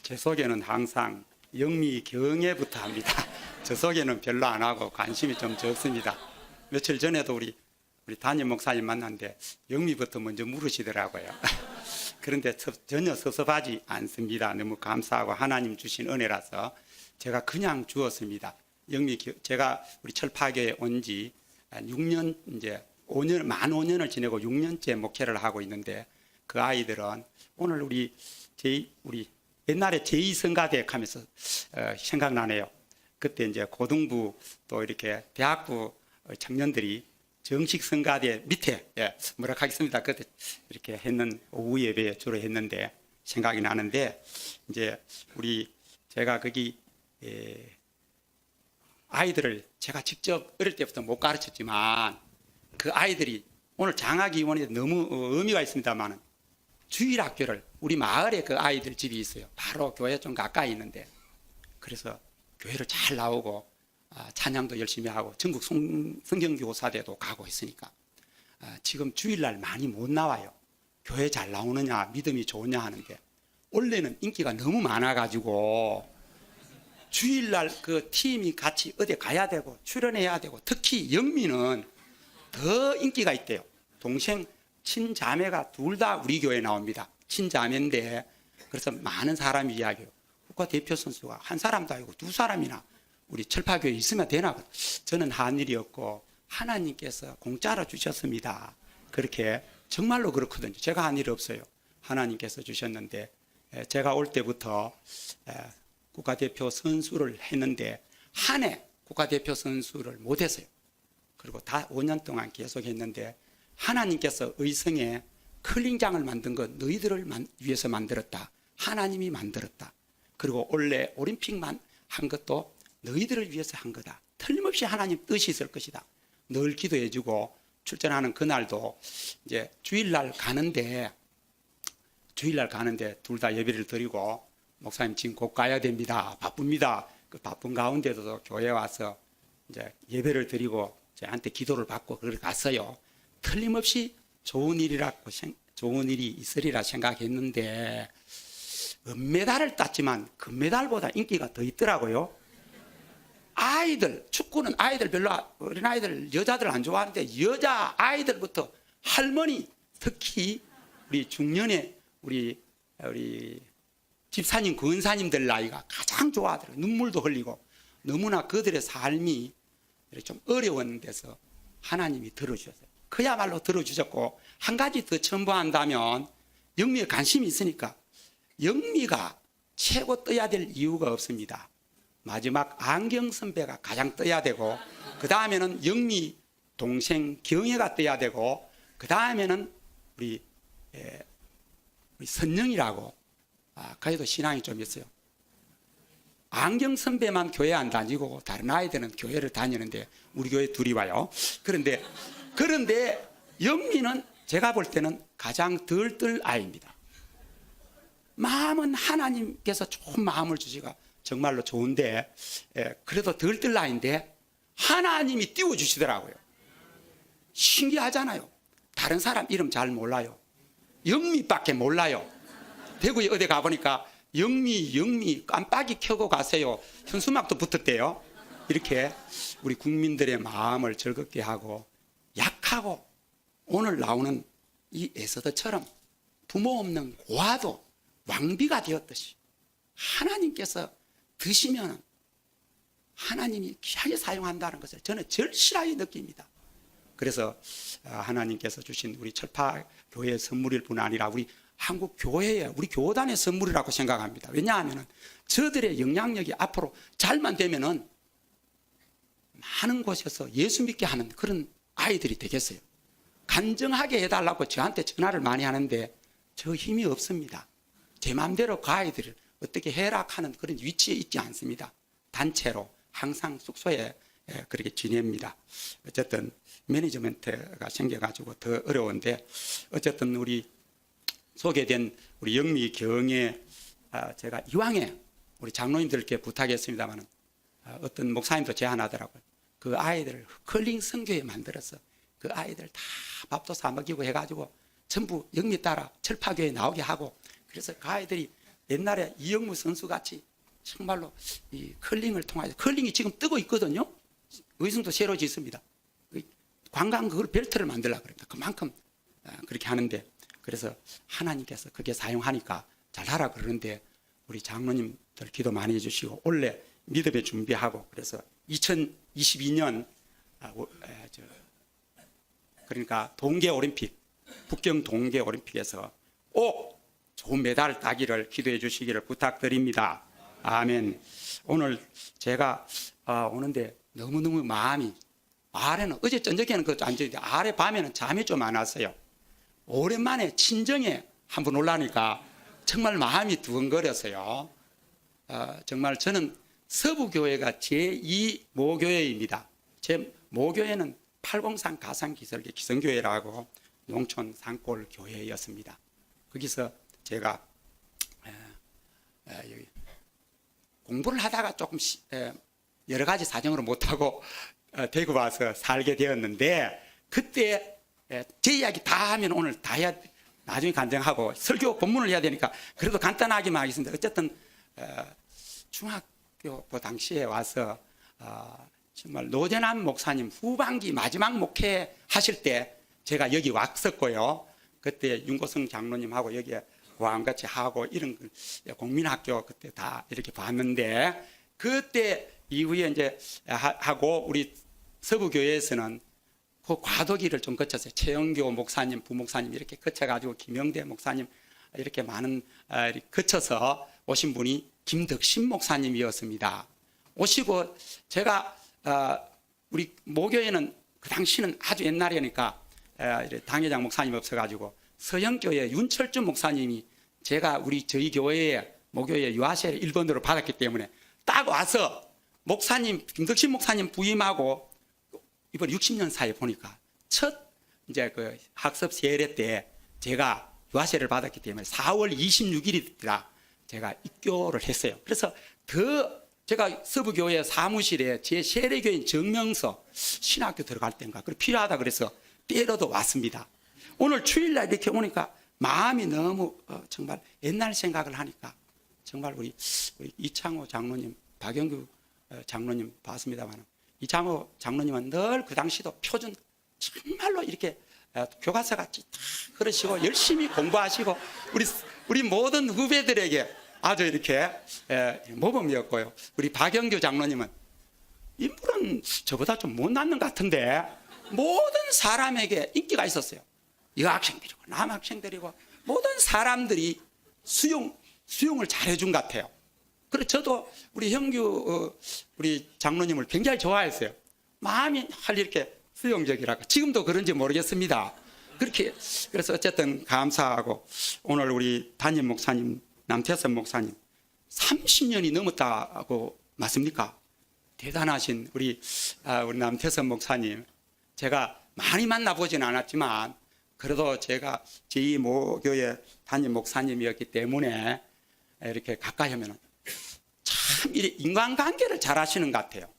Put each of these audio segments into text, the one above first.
제 소개는 항상 영미경애부터 합니다. 저 소개는 별로 안 하고 관심이 좀 적습니다. 며칠 전에도 우리 담임 목사님 만났는데 영미부터 먼저 물으시더라고요. 그런데 전혀 섭섭하지 않습니다. 너무 감사하고 하나님 주신 은혜라서 제가 그냥 주었습니다. 제가 우리 철파교에 온 지 6년, 이제 5년, 만 5년을 지내고 6년째 목회를 하고 있는데, 그 아이들은 오늘 우리 옛날에 제2성가대 하면서 생각나네요. 그때 이제 고등부 또 이렇게 대학부 청년들이 정식 성가대 밑에, 뭐라 하겠습니다. 그때 이렇게 했는 오후 예배 주로 했는데 생각이 나는데, 이제 제가 거기 아이들을 제가 직접 어릴 때부터 못 가르쳤지만, 그 아이들이 오늘 장학위원회 너무 의미가 있습니다만, 주일학교를 우리 마을에 그 아이들 집이 있어요. 바로 교회 좀 가까이 있는데, 그래서 교회를 잘 나오고 찬양도 열심히 하고 전국 성경교사대도 가고 있으니까 지금 주일날 많이 못 나와요. 교회 잘 나오느냐, 믿음이 좋으냐 하는데, 원래는 인기가 너무 많아가지고 주일날 그 팀이 같이 어디 가야 되고 출연해야 되고, 특히 영미는 더 인기가 있대요. 동생 친자매가 둘 다 우리 교회에 나옵니다. 친자매인데, 그래서 많은 사람이 이야기해요. 국가대표 선수가 한 사람도 아니고 두 사람이나 우리 철파교회에 있으면 되나? 저는 한 일이 없고 하나님께서 공짜로 주셨습니다. 그렇게 정말로 그렇거든요. 제가 한 일이 없어요. 하나님께서 주셨는데, 제가 올 때부터 국가대표 선수를 했는데 한 해 국가대표 선수를 못했어요. 그리고 다 5년 동안 계속 했는데, 하나님께서 의성에 클링장을 만든 건 너희들을 위해서 만들었다. 하나님이 만들었다. 그리고 원래 올림픽만 한 것도 너희들을 위해서 한 거다. 틀림없이 하나님 뜻이 있을 것이다. 늘 기도해주고, 출전하는 그날도 이제 주일날 가는데 둘 다 예배를 드리고, 목사님 지금 곧 가야 됩니다. 바쁩니다. 그 바쁜 가운데도 교회 와서 이제 예배를 드리고 저한테 기도를 받고 그렇게 갔어요. 틀림없이 좋은 일이 있으리라 생각했는데, 은메달을 땄지만 금메달보다 인기가 더 있더라고요. 축구는 아이들 별로, 어린아이들, 여자들 안 좋아하는데, 여자 아이들부터 할머니, 특히 우리 중년의 우리 집사님, 권사님들 나이가 가장 좋아하더라고요. 눈물도 흘리고, 너무나 그들의 삶이 좀 어려운 데서 하나님이 들어주셨어요. 그야말로 들어주셨고, 한 가지 더 첨부한다면, 영미에 관심이 있으니까 영미가 최고 떠야 될 이유가 없습니다. 마지막 안경 선배가 가장 떠야 되고, 그 다음에는 영미 동생 경혜가 떠야 되고, 그 다음에는 우리 선영이라고, 그래도 신앙이 좀 있어요. 안경 선배만 교회 안 다니고 다른 아이들은 교회를 다니는데 우리 교회 둘이 와요. 그런데 영미는 제가 볼 때는 가장 덜 뜰 아이입니다. 마음은 하나님께서 좋은 마음을 주시가 정말로 좋은데, 그래도 덜 뜰 아이인데 하나님이 띄워주시더라고요. 신기하잖아요. 다른 사람 이름 잘 몰라요. 영미밖에 몰라요. 대구에 어디 가보니까 영미 깜빡이 켜고 가세요. 현수막도 붙었대요. 이렇게 우리 국민들의 마음을 즐겁게 하고, 약하고 오늘 나오는 이 에서더처럼 부모 없는 고아도 왕비가 되었듯이 하나님께서 드시면 하나님이 귀하게 사용한다는 것을 저는 절실하게 느낍니다. 그래서 하나님께서 주신 우리 철파교회의 선물일 뿐 아니라 우리 한국 교회의, 우리 교단의 선물이라고 생각합니다. 왜냐하면 저들의 영향력이 앞으로 잘만 되면은 많은 곳에서 예수 믿게 하는 그런 아이들이 되겠어요. 간증하게 해달라고 저한테 전화를 많이 하는데 저 힘이 없습니다. 제 마음대로 그 아이들을 어떻게 해락하는 그런 위치에 있지 않습니다. 단체로 항상 숙소에 그렇게 지냅니다. 어쨌든 매니지먼트가 생겨가지고 더 어려운데, 어쨌든 우리 소개된 우리 영미 경에 제가 이왕에 우리 장로님들께 부탁했습니다만, 어떤 목사님도 제안하더라고요. 그 아이들을 컬링 선교에 만들어서 그 아이들 다 밥도 사 먹이고 해가지고 전부 영미 따라 철파교에 나오게 하고, 그래서 그 아이들이 옛날에 이영무 선수 같이 정말로 이 컬링을 통해서, 컬링이 지금 뜨고 있거든요. 의성도 새로 짓습니다. 관광 그걸 벨트를 만들려고 그럽니다. 그만큼 그렇게 하는데, 그래서 하나님께서 그게 사용하니까 잘하라 그러는데, 우리 장로님들 기도 많이 해주시고 올해 믿음의 준비하고, 그래서 2022년 그러니까 동계올림픽, 북경 동계올림픽에서 꼭 좋은 메달 따기를 기도해 주시기를 부탁드립니다. 아멘. 오늘 제가 오는데 너무너무 마음이, 아래는 어제 저녁에는 그것도 안 좋은데 아래 밤에는 잠이 좀 안 왔어요. 오랜만에 친정에 한번 올라니까 정말 마음이 두근거렸어요. 정말 저는 서부교회가 제2 모교회입니다. 제 모교회는 803 가상기설계 기성교회라고 농촌 산골 교회였습니다. 거기서 제가 공부를 하다가 조금 여러 가지 사정으로 못하고 대구 와서 살게 되었는데, 그때 제 이야기 다 하면 오늘 다 해야, 나중에 간증하고 설교 본문을 해야 되니까 그래도 간단하게만 하겠습니다. 어쨌든 중학교 그 당시에 와서 정말 노재남 목사님 후반기 마지막 목회 하실 때 제가 여기 왔었고요. 그때 윤고성 장로님하고 여기에 고함같이 하고 이런 공민학교 그때 다 이렇게 봤는데, 그때 이후에 이제 하고 우리 서부교회에서는 그 과도기를 좀 거쳤어요. 최영교 목사님, 부목사님 이렇게 거쳐가지고 김영대 목사님 이렇게 많은 거쳐서 오신 분이 김덕신 목사님이었습니다. 오시고 제가 우리 모교회는 그 당시는 아주 옛날이니까 당회장 목사님이 없어가지고 서영교회 윤철준 목사님이 제가 저희 교회에 모교회 유아세를 1번으로 받았기 때문에 딱 와서 목사님 김덕신 목사님 부임하고 이번 60년 사이에 보니까 첫 이제 그 학습 세례 때 제가 유아세를 받았기 때문에 4월 26일이라 제가 입교를 했어요. 그래서 제가 서부교회 사무실에 제 세례교인 증명서 신학교 들어갈 때인가 그래 필요하다 그래서 때려도 왔습니다. 오늘 주일날 이렇게 오니까 마음이 너무 정말 옛날 생각을 하니까 정말 우리 이창호 장로님, 박영규 장로님 봤습니다만, 이창호 장로님은 늘 그 당시도 표준 정말로 이렇게 교과서 같이 다 그러시고 열심히 공부하시고 우리 모든 후배들에게 아주 이렇게 모범이었고요. 우리 박영규 장로님은 인물은 저보다 좀 못났는 것 같은데 모든 사람에게 인기가 있었어요. 여학생들이고 남학생들이고 모든 사람들이 수용을 잘해준 것 같아요. 그래서 저도 우리 형규 우리 장로님을 굉장히 좋아했어요. 마음이 이렇게 수용적이라고. 지금도 그런지 모르겠습니다. 그렇게 그래서 어쨌든 감사하고, 오늘 우리 담임 목사님 남태선 목사님 30년이 넘었다고 맞습니까? 대단하신 우리 남태선 목사님, 제가 많이 만나보진 않았지만 그래도 제가 제2 모교회 담임 목사님이었기 때문에 이렇게 가까이 하면 참 인간관계를 잘 하시는 것 같아요.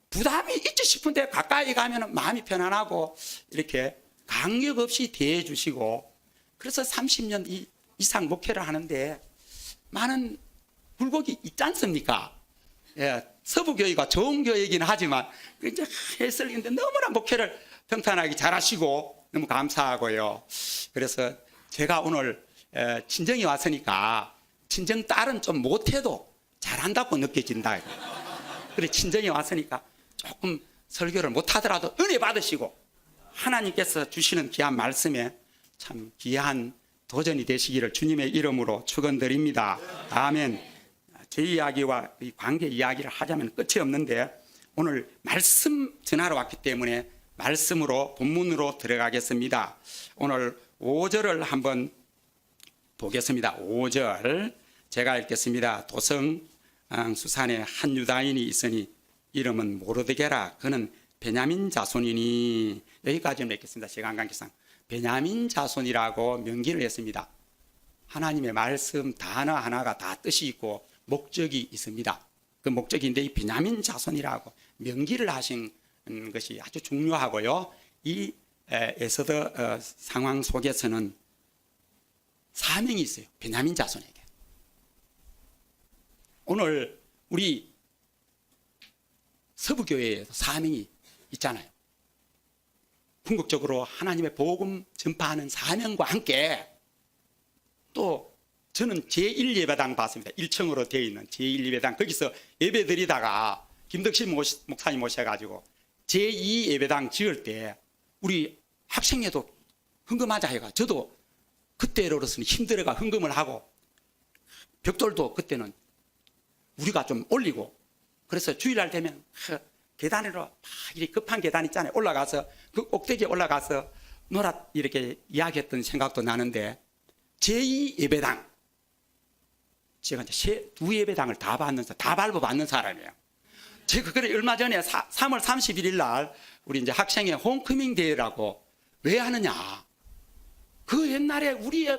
부담이 있지 싶은데 가까이 가면 마음이 편안하고 이렇게 강력 없이 대해 주시고, 그래서 30년 이상 목회를 하는데 많은 굴곡이 있지 않습니까? 서부교회가 좋은 교회이긴 하지만 이제 해설인데 너무나 목회를 평탄하게 잘하시고 너무 감사하고요. 그래서 제가 오늘 친정에 왔으니까 친정 딸은 좀 못해도 잘한다고 느껴진다. 그래 친정에 왔으니까 조금 설교를 못하더라도 은혜 받으시고 하나님께서 주시는 귀한 말씀에 참 귀한 도전이 되시기를 주님의 이름으로 축원드립니다. 아멘. 제 이야기와 이 관계 이야기를 하자면 끝이 없는데 오늘 말씀 전하러 왔기 때문에 말씀으로 본문으로 들어가겠습니다. 오늘 5절을 한번 보겠습니다. 5절 제가 읽겠습니다. 도성 수산에 한 유다인이 있으니 이름은 모르드게라. 그는 베냐민 자손이니. 여기까지는 읽겠습니다. 시간 관계상 베냐민 자손이라고 명기를 했습니다. 하나님의 말씀 단어 하나가 다 뜻이 있고 목적이 있습니다. 그 목적인데 이 베냐민 자손이라고 명기를 하신 것이 아주 중요하고요. 이 에서더 상황 속에서는 사명이 있어요. 베냐민 자손에게. 오늘 우리 서부교회에도 사명이 있잖아요. 궁극적으로 하나님의 복음 전파하는 사명과 함께 또 저는 제1예배당 봤습니다. 1층으로 되어 있는 제1예배당 거기서 예배 드리다가 김덕신 목사님 오셔가지고 제2예배당 지을 때 우리 학생회도 헌금하자 해가 저도 그때로서는 힘들어가 헌금을 하고 벽돌도 그때는 우리가 좀 올리고 그래서 주일날 되면 계단으로 이렇게 급한 계단 있잖아요. 올라가서 그 꼭대기에 올라가서 이렇게 이야기했던 생각도 나는데 제2예배당 제가 이제 두 예배당을 다 밟아받는 사람이에요. 제가 그래 얼마 전에 3월 31일 날 우리 이제 학생회 홈커밍 대회라고 왜 하느냐? 그 옛날에 우리의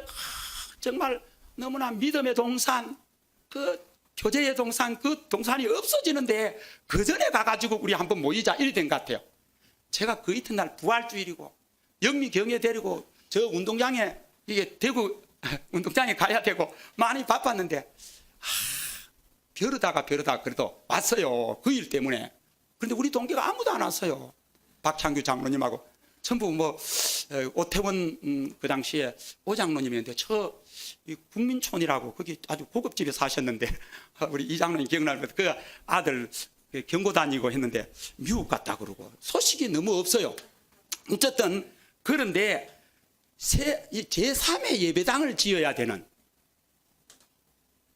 정말 너무나 믿음의 동산, 그 교제의 동산, 그 동산이 없어지는데 그 전에 가가지고 우리 한번 모이자 이리 된 것 같아요. 제가 그 이튿날 부활주일이고 영미경에 데리고 저 운동장에 이게 대구 운동장에 가야 되고 많이 바빴는데 벼르다가 그래도 왔어요. 그 일 때문에. 그런데 우리 동기가 아무도 안 왔어요. 박창규 장로님하고 전부 오태원 그 당시에 오장로님이었는데 저 국민촌이라고 거기 아주 고급집에 사셨는데 우리 이 장로님 기억나면 그 아들 경고 다니고 했는데 미국 갔다 그러고 소식이 너무 없어요. 어쨌든 그런데 제3의 예배당을 지어야 되는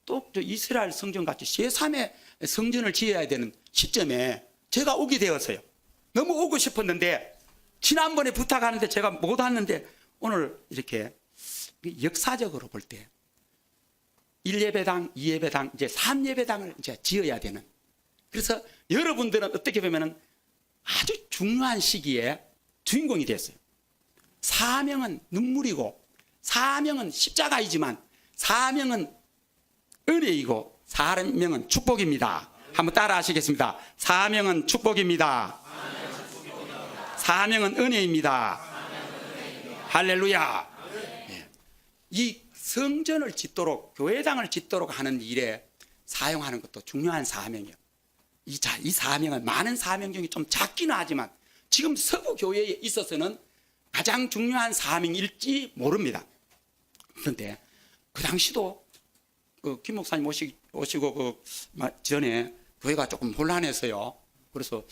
또 이스라엘 성전 같이 제3의 성전을 지어야 되는 시점에 제가 오게 되었어요. 너무 오고 싶었는데 지난번에 부탁하는데 제가 못 왔는데 오늘 이렇게 역사적으로 볼 때 1예배당, 2예배당, 이제 3예배당을 이제 지어야 되는 그래서 여러분들은 어떻게 보면 아주 중요한 시기에 주인공이 됐어요. 사명은 눈물이고 사명은 십자가이지만 사명은 은혜이고 사명은 축복입니다. 한번 따라 하시겠습니다. 사명은 축복입니다. 사명은 은혜입니다. 할렐루야. 이 성전을 짓도록 교회당을 짓도록 하는 일에 사용하는 것도 중요한 사명이에요. 이 사명은 많은 사명 중에 좀 작기는 하지만 지금 서구 교회에 있어서는 가장 중요한 사명일지 모릅니다. 그런데 그 당시도 김 목사님 오시고 그 전에 교회가 조금 혼란해서요. 그래서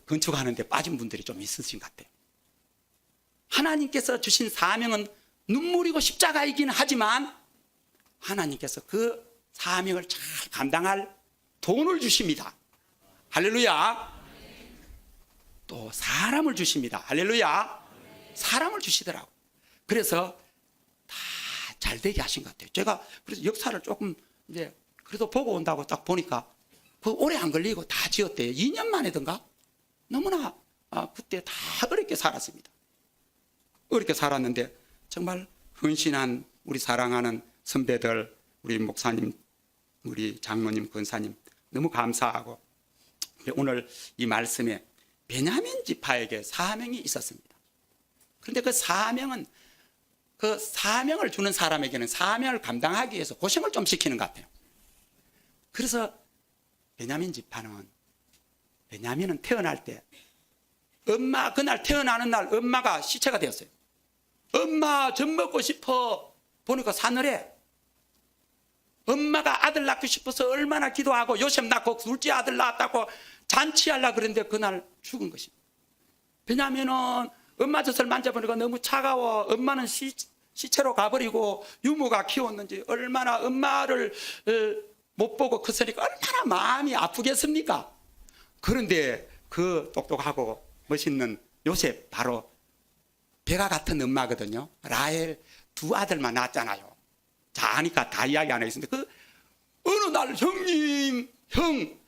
건축하는데 빠진 분들이 좀 있으신 것 같아요. 하나님께서 주신 사명은 눈물이고 십자가이긴 하지만 하나님께서 그 사명을 잘 감당할 돈을 주십니다. 할렐루야. 또 사람을 주십니다. 할렐루야. 사람을 주시더라고. 그래서 다 잘 되게 하신 것 같아요. 제가 그래서 역사를 조금 이제 그래도 보고 온다고 딱 보니까 그 오래 안 걸리고 다 지었대요. 2년 만에든가 너무나 그때 다 어렵게 살았습니다. 어렵게 살았는데 정말 헌신한 우리 사랑하는 선배들, 우리 목사님, 우리 장로님, 권사님 너무 감사하고 오늘 이 말씀에 베냐민 지파에게 사명이 있었습니다. 그런데 그 사명은 그 사명을 주는 사람에게는 사명을 감당하기 위해서 고생을 좀 시키는 것 같아요. 그래서 베냐민 지파는 베냐민은 태어날 때 그날 태어나는 날 엄마가 시체가 되었어요. 엄마 젖 먹고 싶어 보니까 사늘해. 엄마가 아들 낳고 싶어서 얼마나 기도하고 요셉 낳고 둘째 아들 낳았다고 잔치하려고 그랬는데 그날 죽은 것입니다. 베냐민은 엄마 젖을 만져보니까 너무 차가워. 엄마는 시체로 가버리고 유모가 키웠는지 얼마나 엄마를 못 보고 컸으니까 얼마나 마음이 아프겠습니까? 그런데 그 똑똑하고 멋있는 요셉 바로 배가 같은 엄마거든요. 라헬 두 아들만 낳았잖아요. 자, 아니까 다 이야기 안 하겠습니다. 그 어느 날 형님, 형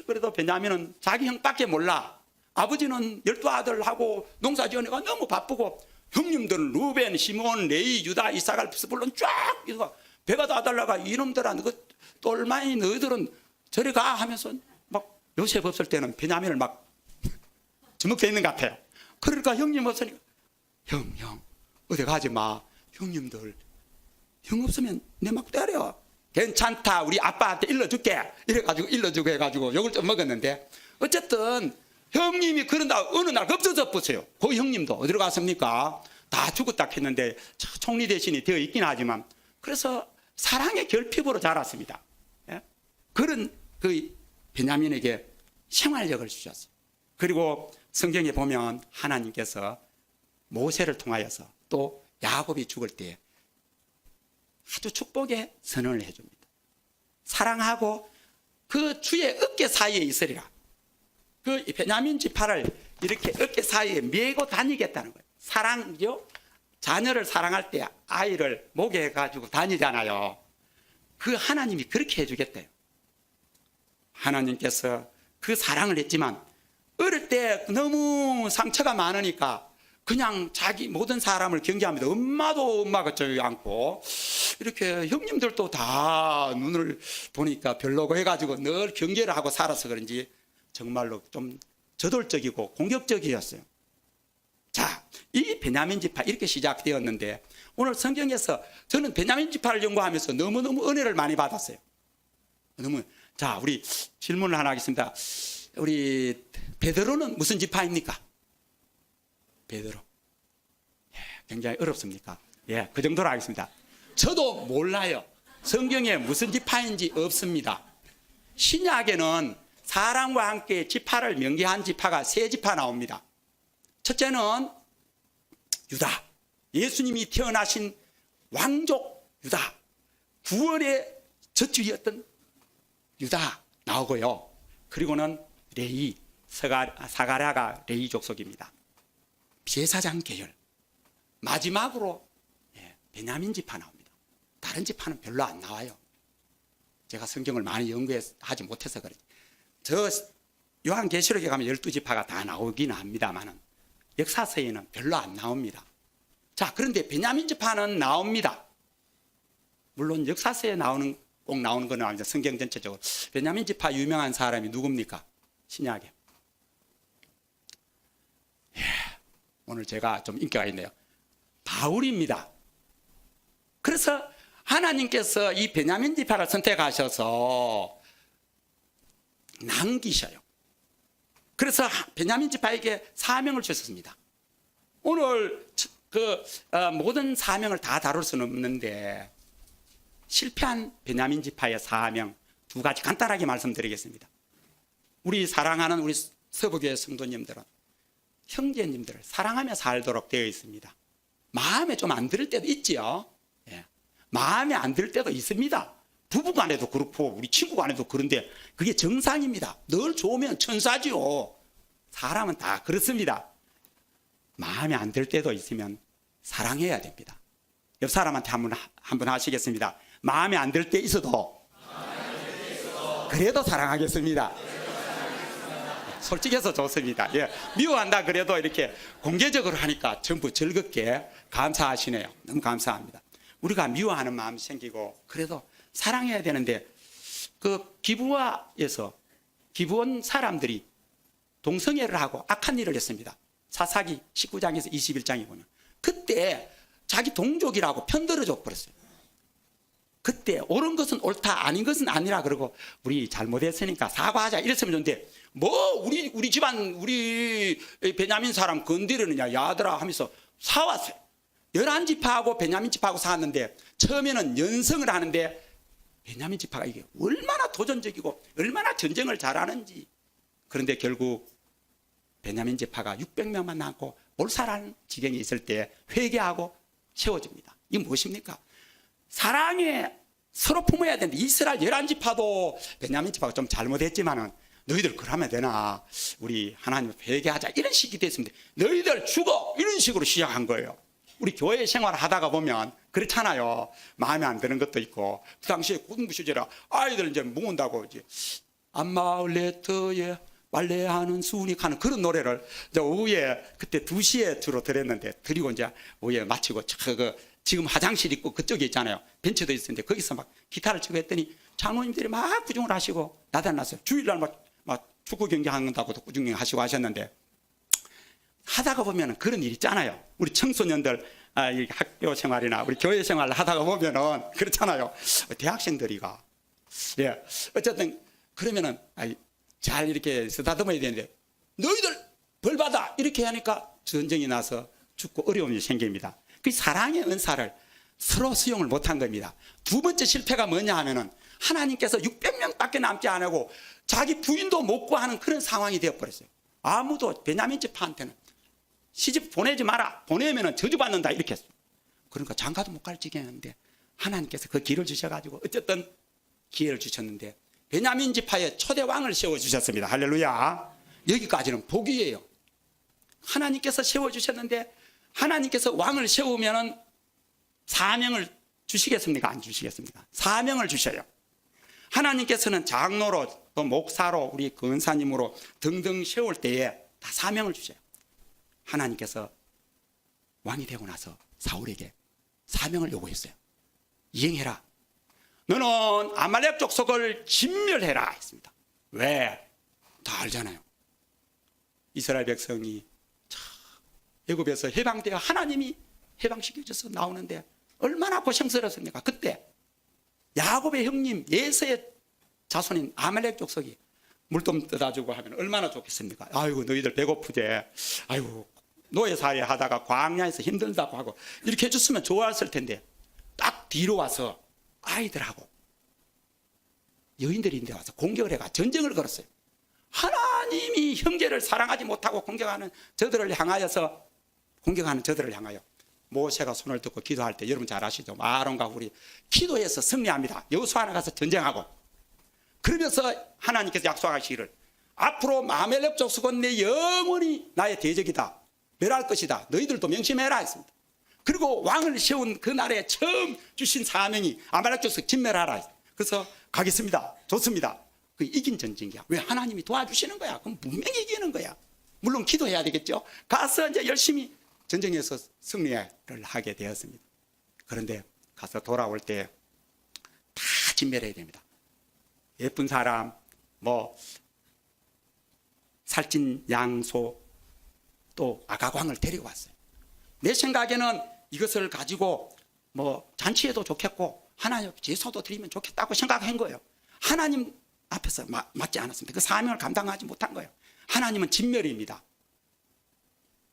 그래도 베냐민은 자기 형밖에 몰라. 아버지는 12아들하고 농사 지으니까 너무 바쁘고 형님들은 루벤, 시몬, 레위, 유다, 이사갈, 스불론 쫙 배가 다 달라가 이놈들아 그 똘마니 너희들은 저리 가 하면서 막 요셉 없을 때는 베냐민을 막 주목되어 있는 것 같아요. 그러니까 형님 없으니까 형 어디 가지 마. 형님들 형 없으면 내 막 때려. 괜찮다, 우리 아빠한테 일러줄게 이래가지고 일러주고 해가지고 욕을 좀 먹었는데, 어쨌든 형님이 그런다 어느 날 없어져 보세요. 그 형님도 어디로 갔습니까? 다 죽었다 했는데 총리 대신이 되어 있긴 하지만, 그래서 사랑의 결핍으로 자랐습니다. 예? 그런 그 베냐민에게 생활력을 주셨어요. 그리고 성경에 보면 하나님께서 모세를 통하여서 또 야곱이 죽을 때 아주 축복의 선언을 해줍니다. 사랑하고 그 주의 어깨 사이에 있으리라. 그 베냐민 지파를 이렇게 어깨 사이에 메고 다니겠다는 거예요. 사랑이죠. 자녀를 사랑할 때 아이를 목에 해가지고 다니잖아요. 그 하나님이 그렇게 해주겠대요. 하나님께서 그 사랑을 했지만 어릴 때 너무 상처가 많으니까 그냥 자기 모든 사람을 경계합니다. 엄마도 엄마 같지 않고, 이렇게 형님들도 다 눈을 보니까 별로고 해가지고 늘 경계를 하고 살아서 그런지 정말로 좀 저돌적이고 공격적이었어요. 자, 이 베냐민 지파 이렇게 시작되었는데, 오늘 성경에서 저는 베냐민 지파를 연구하면서 너무너무 은혜를 많이 받았어요. 자, 우리 질문을 하나 하겠습니다. 우리 베드로는 무슨 지파입니까? 베드로. 예, 굉장히 어렵습니까? 예, 그 정도로 하겠습니다. 저도 몰라요. 성경에 무슨 지파인지 없습니다. 신약에는 사랑과 함께 지파를 명기한 지파가 세 지파 나옵니다. 첫째는 유다. 예수님이 태어나신 왕족 유다. 구원의 젖줄이었던 유다 나오고요. 그리고는 레위, 사가랴가 레위 족속입니다. 제사장 계열. 마지막으로 베냐민 지파 나옵니다. 다른 지파는 별로 안 나와요. 제가 성경을 많이 연구하지 못해서 그래요. 저 요한계시록에 가면 12지파가 다 나오긴 합니다만 역사서에는 별로 안 나옵니다. 자, 그런데 베냐민 지파는 나옵니다. 물론 역사서에 꼭 나오는 건 아니죠. 성경 전체적으로. 베냐민 지파 유명한 사람이 누굽니까? 신약에. 예, 오늘 제가 좀 인기가 있네요. 바울입니다. 그래서 하나님께서 이 베냐민 지파를 선택하셔서 남기셔요. 그래서 베냐민 지파에게 사명을 주셨습니다. 오늘 모든 사명을 다 다룰 수는 없는데 실패한 베냐민 지파의 사명 두 가지 간단하게 말씀드리겠습니다. 우리 사랑하는 우리 서부교회 성도님들은 형제님들을 사랑하며 살도록 되어 있습니다. 마음에 좀 안 들 때도 있지요. 예. 마음에 안 들 때도 있습니다. 부부간에도 그렇고 우리 친구간에도 그런데 그게 정상입니다. 늘 좋으면 천사지요. 사람은 다 그렇습니다. 마음에 안 들 때도 있으면 사랑해야 됩니다. 옆 사람한테 한번 하시겠습니다. 마음에 안 들 때 있어도 그래도 사랑하겠습니다. 솔직해서 좋습니다. 예. 미워한다 그래도 이렇게 공개적으로 하니까 전부 즐겁게 감사하시네요. 너무 감사합니다. 우리가 미워하는 마음이 생기고 그래도 사랑해야 되는데, 그 기부와에서 기부원 사람들이 동성애를 하고 악한 일을 했습니다. 사사기 19장에서 21장에 보면 그때 자기 동족이라고 편들어줘 버렸어요. 그때 옳은 것은 옳다, 아닌 것은 아니라 그러고 우리 잘못했으니까 사과하자 이랬으면 좋은데, 뭐 우리 집안 우리 베냐민 사람 건드리느냐 야들아 하면서 사왔어요. 11지파하고 베냐민 지파하고 사왔는데 처음에는 연성을 하는데 베냐민 지파가 이게 얼마나 도전적이고 얼마나 전쟁을 잘하는지. 그런데 결국 베냐민 지파가 600명만 남고 몰살하는 지경에 있을 때 회개하고 세워집니다. 이게 무엇입니까? 사랑에 서로 품어야 되는데 이스라엘 11지파도 베냐민 지파가 좀 잘못했지만은 너희들 그러면 되나? 우리 하나님 회개하자 이런 식이 됐습니다. 너희들 죽어 이런 식으로 시작한 거예요. 우리 교회 생활을 하다가 보면 그렇잖아요. 마음에 안 드는 것도 있고. 그 당시에 고등부 시절이라 아이들 이제 모은다고 이제 안마을레터에 빨래하는 순이 가는 그런 노래를 이제 오후에 그때 2시에 주로 들었는데, 드리고 이제 오후에 마치고 지금 화장실 있고 그쪽에 있잖아요. 벤치도 있었는데 거기서 막 기타를 치고 했더니 장로님들이 막 구중을 하시고 나타났어요. 주일날 막 축구 경기 한다고도 구중 하시고 하셨는데, 하다가 보면 그런 일 있잖아요. 우리 청소년들 이 학교 생활이나 우리 교회 생활을 하다가 보면은 그렇잖아요. 대학생들이가 예, 어쨌든 그러면은 잘 이렇게 쓰다듬어야 되는데 너희들 벌 받아 이렇게 하니까 전쟁이 나서 죽고 어려움이 생깁니다. 그 사랑의 은사를 서로 수용을 못한 겁니다. 두 번째 실패가 뭐냐 하면은 하나님께서 600명밖에 남지 않고 자기 부인도 못 구하는 그런 상황이 되어버렸어요. 아무도 베냐민 지파한테는 시집 보내지 마라. 보내면은 저주받는다 이렇게 했어요. 그러니까 장가도 못 갈 지경이었는데 하나님께서 그 길을 주셔가지고 어쨌든 기회를 주셨는데 베냐민 지파의 초대 왕을 세워주셨습니다. 할렐루야. 여기까지는 복이에요. 하나님께서 세워주셨는데 하나님께서 왕을 세우면은 사명을 주시겠습니까? 안 주시겠습니까? 사명을 주셔요. 하나님께서는 장로로 또 목사로 우리 근사님으로 등등 세울 때에 다 사명을 주셔요. 하나님께서 왕이 되고 나서 사울에게 사명을 요구했어요. 이행해라. 너는 아말렉 족속을 진멸해라 했습니다. 왜? 다 알잖아요. 이스라엘 백성이 애굽에서 해방되어 하나님이 해방시켜줘서 나오는데 얼마나 고생스럽습니까? 그때 야곱의 형님 예서의 자손인 아말렉 족속이 물좀 떠다주고 하면 얼마나 좋겠습니까? 아이고 너희들 배고프제. 아이고 노예살이 하다가 광야에서 힘들다고 하고 이렇게 해줬으면 좋았을 텐데 딱 뒤로 와서 아이들하고 여인들인데 와서 공격을 해가 전쟁을 걸었어요. 하나님이 형제를 사랑하지 못하고 공격하는 저들을 향하여서 공격하는 저들을 향하여 모세가 손을 뜯고 기도할 때 여러분 잘 아시죠? 아론과 우리 기도해서 승리합니다. 여호수아가 가서 전쟁하고 그러면서 하나님께서 약속하시기를 앞으로 아말렉 족속은 내 영원히 나의 대적이다. 멸할 것이다. 너희들도 명심해라 했습니다. 그리고 왕을 세운 그날에 처음 주신 사명이 아말렉 족속 진멸하라. 그래서 가겠습니다. 좋습니다. 그 이긴 전쟁이야. 왜? 하나님이 도와주시는 거야. 그럼 분명히 이기는 거야. 물론 기도해야 되겠죠. 가서 이제 열심히 전쟁에서 승리를 하게 되었습니다. 그런데 가서 돌아올 때 다 진멸해야 됩니다. 예쁜 사람, 살찐 양소, 또 아가광을 데리고 왔어요. 내 생각에는 이것을 가지고 잔치에도 좋겠고 하나님 제사도 드리면 좋겠다고 생각한 거예요. 하나님 앞에서 맞지 않았습니다. 그 사명을 감당하지 못한 거예요. 하나님은 진멸입니다.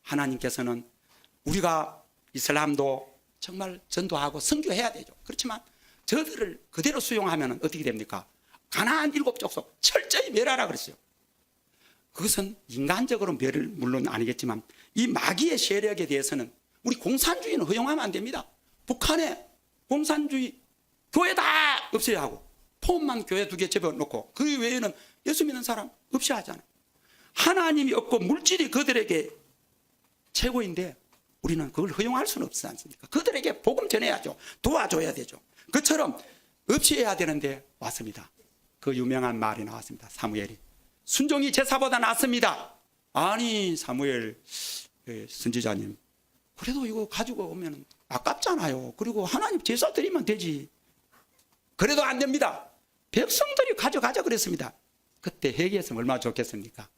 하나님께서는 우리가 이슬람도 정말 전도하고 선교해야 되죠. 그렇지만 저들을 그대로 수용하면 어떻게 됩니까? 가나안 7족속 철저히 멸하라 그랬어요. 그것은 인간적으로 멸을 물론 아니겠지만 이 마귀의 세력에 대해서는 우리 공산주의는 허용하면 안 됩니다. 북한에 공산주의 교회 다 없애야 하고 폼만 교회 2개 접어놓고 그 외에는 예수 믿는 사람 없이 하잖아요. 하나님이 없고 물질이 그들에게 최고인데 우리는 그걸 허용할 수는 없지 않습니까? 그들에게 복음 전해야죠. 도와줘야 되죠. 그처럼 없이 해야 되는데 왔습니다. 그 유명한 말이 나왔습니다. 사무엘이 순종이 제사보다 낫습니다. 아니 사무엘 선지자님 그래도 이거 가지고 오면 아깝잖아요. 그리고 하나님 제사 드리면 되지. 그래도 안 됩니다. 백성들이 가져가자 그랬습니다. 그때 회개했으면 얼마나 좋겠습니까?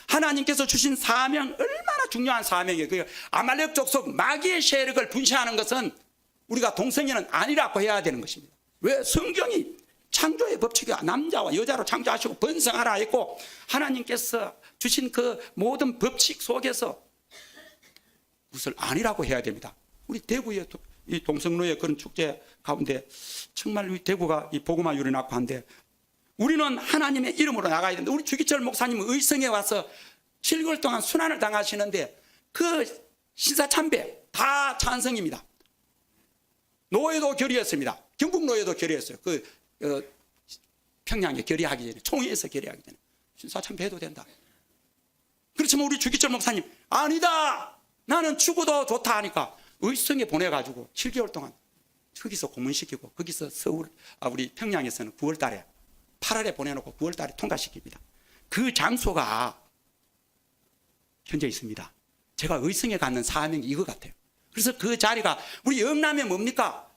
하나님께서 주신 사명 얼마나 중요한 사명이에요. 그 아말렉 족속 마귀의 세력을 분쇄하는 것은 우리가 동성애는 아니라고 해야 되는 것입니다. 왜? 성경이 창조의 법칙이 남자와 여자로 창조하시고 번성하라 했고 하나님께서 주신 그 모든 법칙 속에서 그것을 아니라고 해야 됩니다. 우리 대구의 이 동성로의 그런 축제 가운데 정말 우리 대구가 이 복음화 유리 낳고 한데 우리는 하나님의 이름으로 나가야 되는데 우리 주기철 목사님은 의성에 와서 7개월 동안 순환을 당하시는데 그 신사참배 다 찬성입니다. 노예도 결의했습니다. 경북 노예도 결의했어요. 평양에 결의하기 전에 총회에서 결의하기 전에 신사참배해도 된다. 그렇지만 우리 주기철 목사님 아니다. 나는 죽어도 좋다 하니까 의성에 보내가지고 7개월 동안 거기서 고문시키고 거기서 우리 평양에서는 9월 달에 8월에 보내놓고 9월 달에 통과시킵니다. 그 장소가 현재 있습니다. 제가 의성에 갖는 사명이 이거 같아요. 그래서 그 자리가 우리 영남에 뭡니까?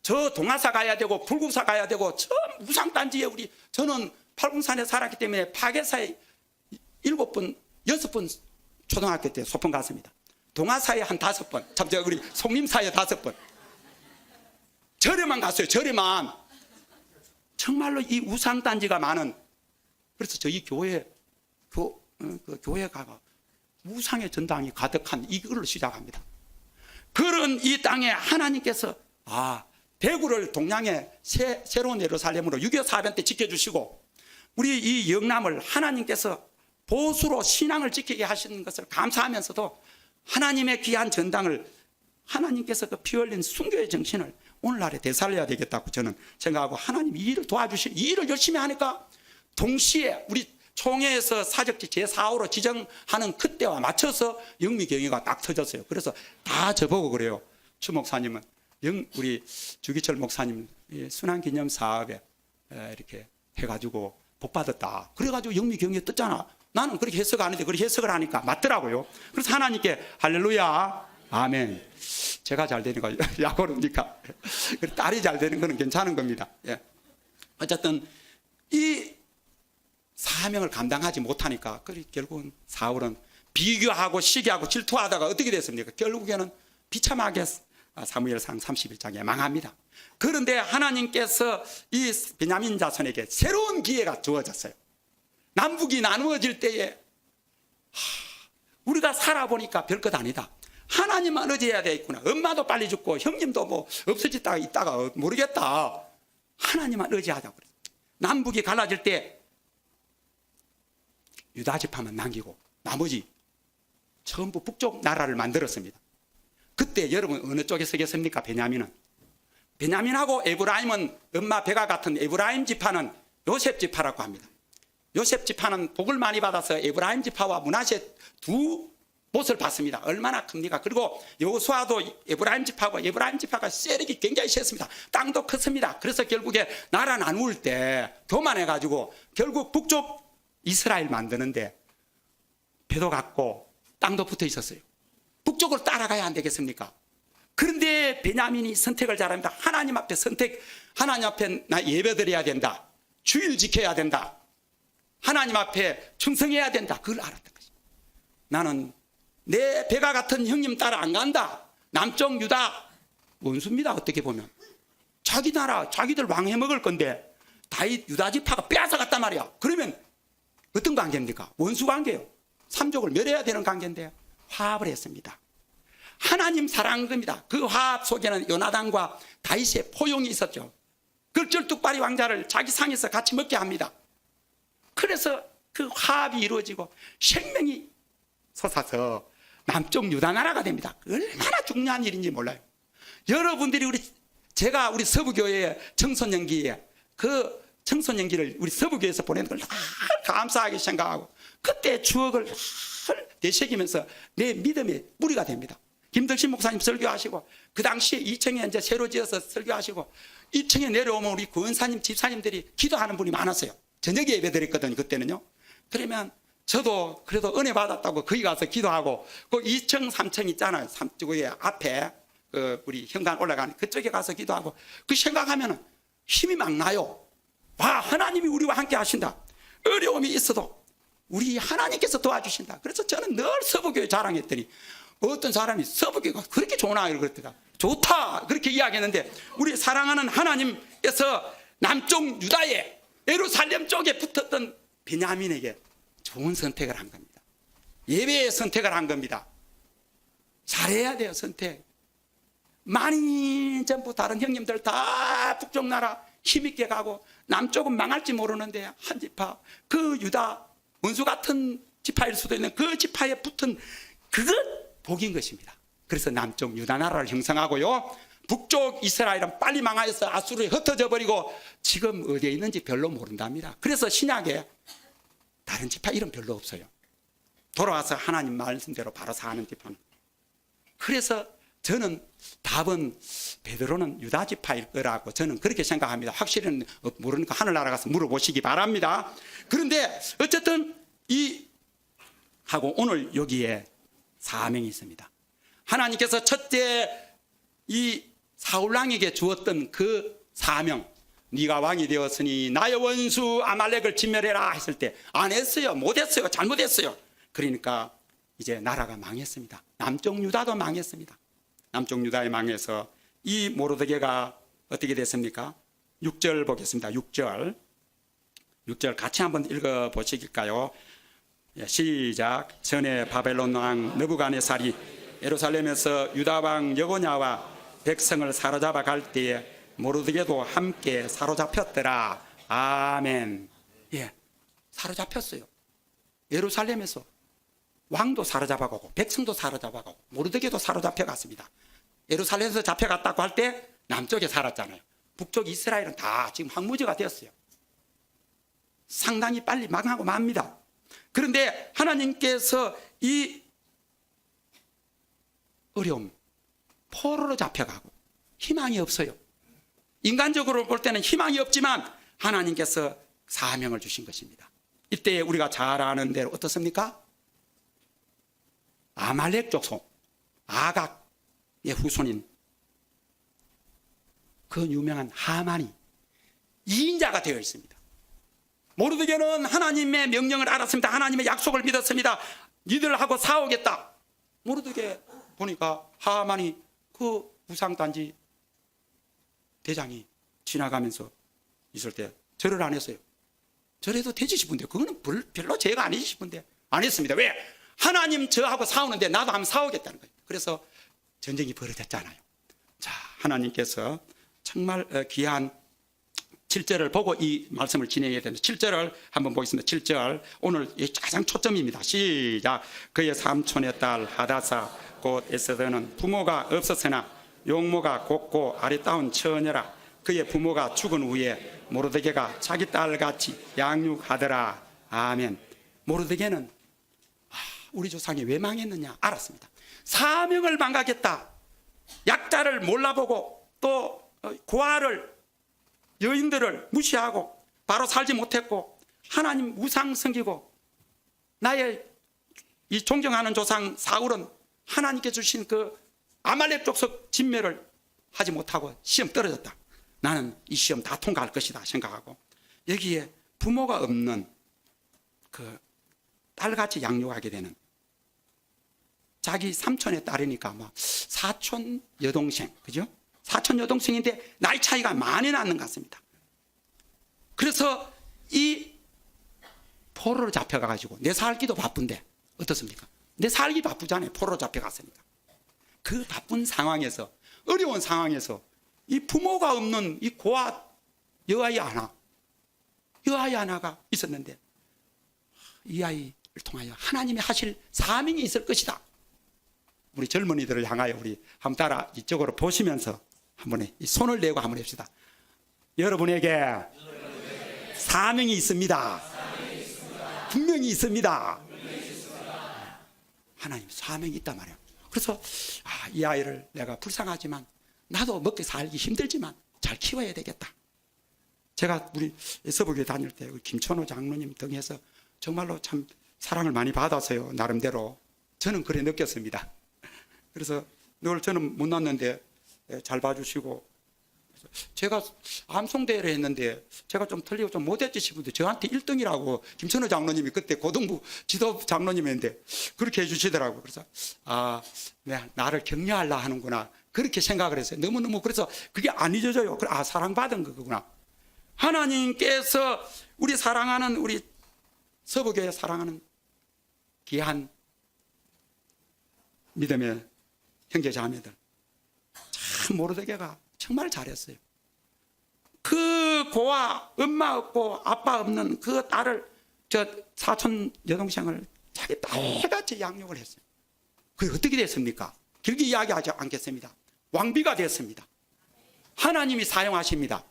저 동아사 가야 되고 불국사 가야 되고 저 무상단지에 저는 팔궁산에 살았기 때문에 파괴사에 7번 6번 초등학교 때 소풍 갔습니다. 동화사에 한 5번, 참 저 우리 송림사에 5번. 절에만 갔어요. 절에만. 정말로 이 우상단지가 많은. 그래서 저희 교회가 우상의 전당이 가득한 이걸로 시작합니다. 그런 이 땅에 하나님께서 대구를 동양의 새로운 예루살렘으로 6.25 사변 때 지켜주시고 우리 이 영남을 하나님께서 보수로 신앙을 지키게 하시는 것을 감사하면서도 하나님의 귀한 전당을 하나님께서 그 피 흘린 순교의 정신을 오늘날에 되살려야 되겠다고 저는 생각하고 하나님 이 일을 도와주시 이 일을 열심히 하니까 동시에 우리 총회에서 사적지 제4호로 지정하는 그때와 맞춰서 영미경회가 딱 터졌어요. 그래서 다 저보고 그래요. 추 목사님은 우리 주기철 목사님 순환기념 사업에 이렇게 해가지고 복 받았다. 그래가지고 영미경회 떴잖아. 나는 그렇게 해석 안 했는데 그렇게 해석을 하니까 맞더라고요. 그래서 하나님께 할렐루야 아멘. 제가 잘 되는 거 약오르니까 딸이 잘 되는 거는 괜찮은 겁니다. 어쨌든 이 사명을 감당하지 못하니까 결국은 사울은 비교하고 시기하고 질투하다가 어떻게 됐습니까? 결국에는 비참하게 사무엘상 31장에 망합니다. 그런데 하나님께서 이 베냐민 자손에게 새로운 기회가 주어졌어요. 남북이 나누어질 때에 우리가 살아보니까 별것 아니다. 하나님만 의지해야 되겠구나. 엄마도 빨리 죽고 형님도 뭐 없어졌다가 있다가 모르겠다. 하나님만 의지하자고 그랬어요. 남북이 갈라질 때 유다 지파만 남기고 나머지 전부 북쪽 나라를 만들었습니다. 그때 여러분 어느 쪽에 서겠습니까? 베냐민은. 베냐민하고 에브라임은 엄마 배가 같은 에브라임 지파는 요셉 지파라고 합니다. 요셉 지파는 복을 많이 받아서 에브라임 지파와 므낫세 두 못을 받습니다. 얼마나 큽니까? 그리고 여호수아도 에브라임 지파가 세력이 굉장히 셌습니다. 땅도 컸습니다. 그래서 결국에 나라 나눌 때 교만해가지고 결국 북쪽 이스라엘 만드는데 배도 같고 땅도 붙어 있었어요. 북쪽으로 따라가야 안 되겠습니까? 그런데 베냐민이 선택을 잘합니다. 하나님 앞에 하나님 앞에 나 예배드려야 된다. 주일 지켜야 된다. 하나님 앞에 충성해야 된다. 그걸 알았던 것입니다. 나는 내 배가 같은 형님 따라 안 간다. 남쪽 유다 원수입니다. 어떻게 보면 자기 나라 자기들 왕 해먹을 건데 다윗 유다 지파가 빼앗아갔단 말이야. 그러면 어떤 관계입니까? 원수 관계예요. 삼족을 멸해야 되는 관계인데 화합을 했습니다. 하나님 사랑한 겁니다. 그 화합 속에는 요나단과 다윗의 포용이 있었죠. 그 쩔뚝발이 왕자를 자기 상에서 같이 먹게 합니다. 그래서 그 화합이 이루어지고 생명이 솟아서 남쪽 유다 나라가 됩니다. 얼마나 중요한 일인지 몰라요. 여러분들이 제가 우리 서부교회의 청소년기에 그 청소년기를 우리 서부교회에서 보내는 걸 감사하게 생각하고 그때 추억을 되새기면서 내 믿음의 뿌리가 됩니다. 김덕신 목사님 설교하시고 그 당시에 2층에 이제 새로 지어서 설교하시고 1층에 내려오면 우리 권사님 집사님들이 기도하는 분이 많았어요. 저녁에 예배 드렸거든요. 그때는요. 그러면 저도 그래도 은혜 받았다고 거기 가서 기도하고 그 2층 3층 있잖아요. 3층 앞에 우리 현관 올라가는 그쪽에 가서 기도하고 그 생각하면 힘이 막 나요. 와, 하나님이 우리와 함께 하신다. 어려움이 있어도 우리 하나님께서 도와주신다. 그래서 저는 늘 서부교회 자랑했더니 어떤 사람이 서부교회가 그렇게 좋나 그랬더라. 좋다 그렇게 이야기했는데 우리 사랑하는 하나님께서 남쪽 유다에 예루살렘 쪽에 붙었던 베냐민에게 좋은 선택을 한 겁니다. 예배의 선택을 한 겁니다. 잘해야 돼요. 선택. 많이 전부 다른 형님들 다 북쪽 나라 힘있게 가고 남쪽은 망할지 모르는데 한 지파 그 유다 원수 같은 지파일 수도 있는 그 지파에 붙은 그것 복인 것입니다. 그래서 남쪽 유다 나라를 형성하고요. 북쪽 이스라엘은 빨리 망하여서 아수르에 흩어져 버리고 지금 어디에 있는지 별로 모른답니다. 그래서 신약에 다른 지파 이름 별로 없어요. 돌아와서 하나님 말씀대로 바로 사는 지파는. 그래서 저는 답은 베드로는 유다 지파일 거라고 저는 그렇게 생각합니다. 확실히는 모르니까 하늘나라 가서 물어보시기 바랍니다. 그런데 어쨌든 하고 오늘 여기에 사명이 있습니다. 하나님께서 첫째 이 사울왕에게 주었던 그 사명, 네가 왕이 되었으니 나의 원수 아말렉을 진멸해라 했을 때 안 했어요. 못했어요. 잘못했어요. 그러니까 이제 나라가 망했습니다. 남쪽 유다도 망했습니다. 남쪽 유다에 망해서 이 모르드게가 어떻게 됐습니까? 6절 보겠습니다. 6절 같이 한번 읽어 보시길까요? 시작. 전에 바벨론 왕 느부갓네살이 예루살렘에서 유다 왕 여고냐와 백성을 사로잡아 갈 때에 모르드게도 함께 사로잡혔더라. 아멘. 예, 사로잡혔어요. 예루살렘에서 왕도 사로잡아가고 백성도 사로잡아가고 모르드게도 사로잡혀갔습니다. 예루살렘에서 잡혀갔다고 할 때 남쪽에 살았잖아요. 북쪽 이스라엘은 다 지금 황무지가 되었어요. 상당히 빨리 망하고 맙니다. 그런데 하나님께서 이 어려움, 포로로 잡혀가고 희망이 없어요. 인간적으로 볼 때는 희망이 없지만 하나님께서 사명을 주신 것입니다. 이때 우리가 잘 아는 대로 어떻습니까? 아말렉 족속, 아각의 후손인 그 유명한 하만이 2인자가 되어 있습니다. 모르드게는 하나님의 명령을 알았습니다. 하나님의 약속을 믿었습니다. 니들하고 싸우겠다. 모르드게 보니까 하만이 그 우상단지 대장이 지나가면서 있을 때 절을 안 했어요. 절해도 되지 싶은데 그거는 별로 죄가 아니지 싶은데 안 했습니다. 왜? 하나님 저하고 싸우는데 나도 한번 싸우겠다는 거예요. 그래서 전쟁이 벌어졌잖아요. 자, 하나님께서 정말 귀한 7절을 보고 이 말씀을 진행해야 되는데 7절을 한번 보겠습니다. 7절 오늘 가장 초점입니다. 시작. 그의 삼촌의 딸 하다사 곧 에스더는 부모가 없었으나 용모가 곱고 아리따운 처녀라. 그의 부모가 죽은 후에 모르드게가 자기 딸같이 양육하더라. 아멘. 모르드게는 우리 조상이 왜 망했느냐 알았습니다. 사명을 망각했다. 약자를 몰라보고 또 고아를 여인들을 무시하고 바로 살지 못했고 하나님 우상 섬기고 나의 이 존경하는 조상 사울은 하나님께 주신 그 아말렉 족속 진멸을 하지 못하고 시험 떨어졌다. 나는 이 시험 다 통과할 것이다 생각하고 여기에 부모가 없는 그 딸같이 양육하게 되는 자기 삼촌의 딸이니까 뭐 사촌 여동생, 그죠? 사촌 여동생인데 나이 차이가 많이 나는 것 같습니다. 그래서 이 포로로 잡혀가가지고 내 살기도 바쁜데 어떻습니까? 내 살기 바쁘잖아요. 포로로 잡혀갔으니까. 그 바쁜 상황에서 어려운 상황에서 이 부모가 없는 이 고아 여아이 하나가 있었는데 이 아이를 통하여 하나님이 하실 사명이 있을 것이다. 우리 젊은이들을 향하여 우리 한번 따라 이쪽으로 보시면서 한번 손을 내고 한번 합시다. 여러분에게 사명이 있습니다. 분명히 있습니다. 하나님 사명이 있단 말이에요. 그래서 이 아이를 내가 불쌍하지만 나도 먹고 살기 힘들지만 잘 키워야 되겠다. 제가 우리 서부교회 다닐 때 김천호 장로님 등에서 정말로 참 사랑을 많이 받았어요. 나름대로 저는 그래 느꼈습니다. 그래서 늘 저는 못 났는데 잘 봐주시고 제가 암송대회를 했는데 제가 좀 틀리고 좀 못했지 싶은데 저한테 1등이라고 김천호 장로님이 그때 고등부 지도 장로님인데 그렇게 해주시더라고요. 그래서 나를 격려하려 하는구나 그렇게 생각을 했어요. 너무너무 그래서 그게 안 잊어져요. 사랑받은 거구나. 하나님께서 우리 사랑하는 우리 서부교회 사랑하는 귀한 믿음의 형제 자매들 참 모르드게가 정말 잘했어요. 그 고아 엄마 없고 아빠 없는 그 딸을 저 사촌 여동생을 자기 딸같이 양육을 했어요. 그게 어떻게 됐습니까? 길게 이야기하지 않겠습니다. 왕비가 됐습니다. 하나님이 사용하십니다.